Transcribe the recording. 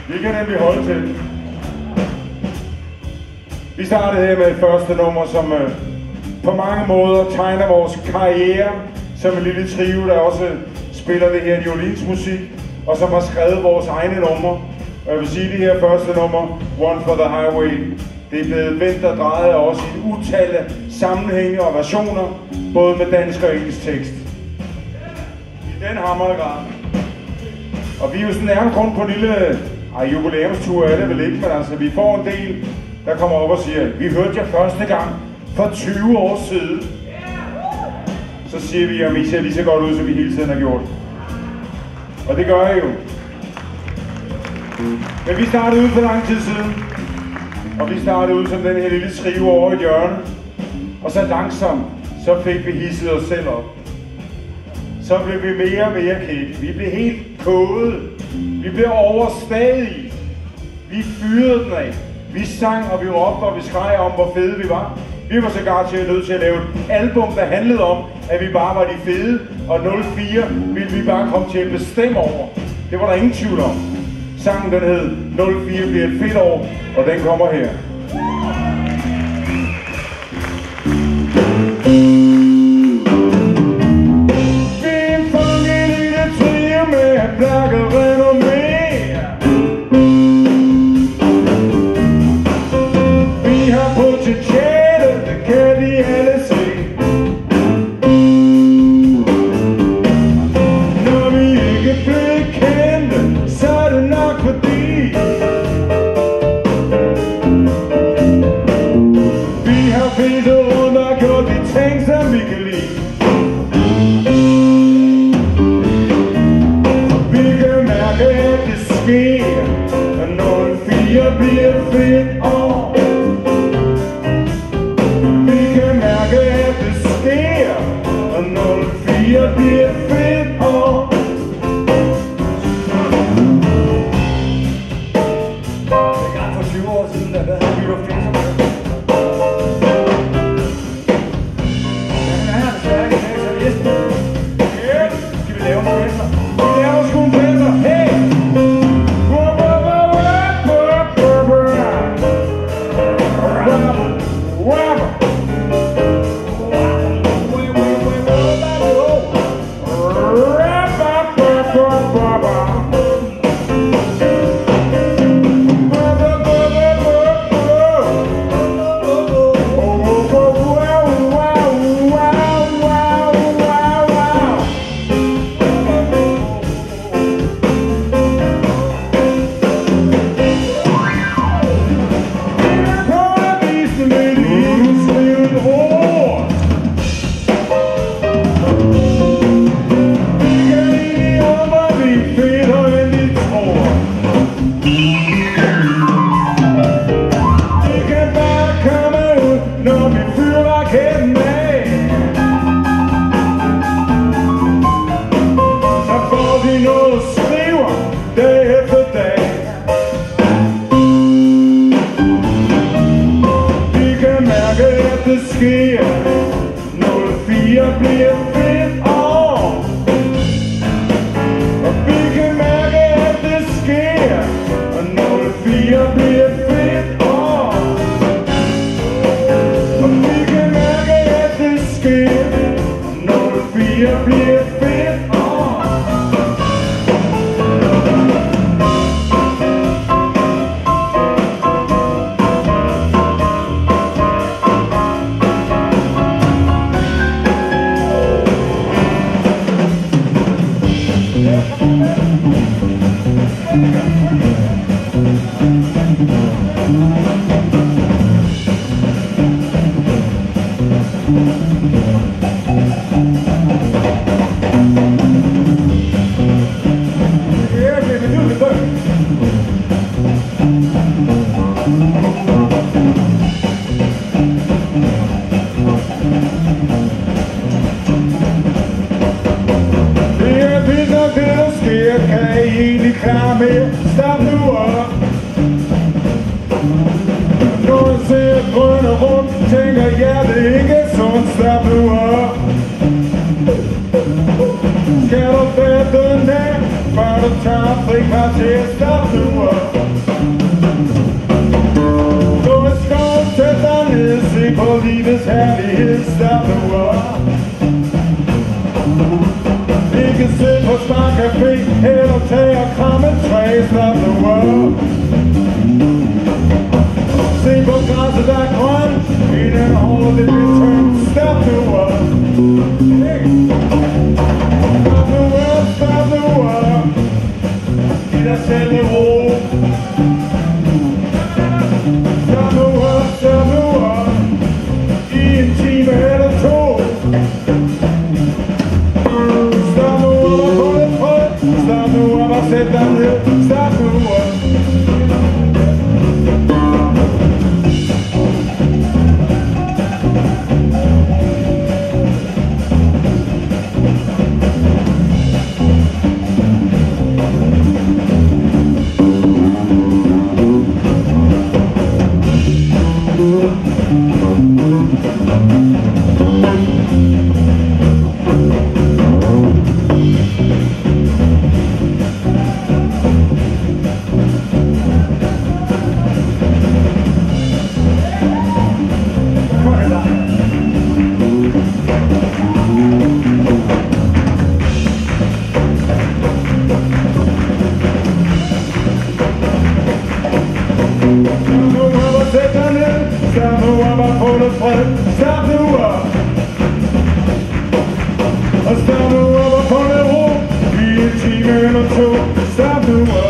Vi kan nemlig holde til. Vi startede her med et første nummer, som på mange måder tegner vores karriere som en lille trio, der også spiller det her violinsmusik, og som har skrevet vores egne numre. Og jeg vil sige, det her første nummer, One for the Highway, det er blevet vendt og drejet af os i et utal af sammenhænge og versioner, både med dansk og engelsk tekst. I den hammerede grad. Og vi er jo sådan nærmest rundt på en lille jubilæumstur, er det vel ikke, men altså vi får en del, der kommer op og siger, vi hørte jer første gang for 20 år siden. Så siger vi, at I ser lige så godt ud, som vi hele tiden har gjort. Og det gør jeg jo. Men vi startede ud for lang tid siden. Og vi startede ud som den her lille trio over i hjørnet. Og så langsomt, så fik vi hisset os selv op. Så blev vi mere og mere kække. Vi blev helt kåde. Vi blev overstadige. Vi fyrede den af. Vi sang, og vi råbte, og vi skreg om, hvor fede vi var. Vi var sågar nødt til at lave et album, der handlede om, at vi bare var de fede, og 04 ville vi bare komme til at bestemme over. Det var der ingen tvivl om. Sangen den hed 04 bliver et fedt år, og den kommer her. Skal du være den her, for du tager fri kvarter, stop nu op. Gå i skoven, sæt dig ned, se på livets herlighed, stop nu op. Ikke sidde på Spar Café, eller tage og kramme et træ, stop nu op. Se på græsset, der er grønt, i den hårde, det bliver tømt, stop nu op. Hey. Stop nu op, giv dig selv en ro. Stop nu op, i en time eller to. Stop nu op og få lidt fred, stop nu op og sæt dig ned, stop nu op. Stop nu op og få lidt fred, stop nu op. Og stop nu op og få lidt ro, i en time eller to, stop nu op.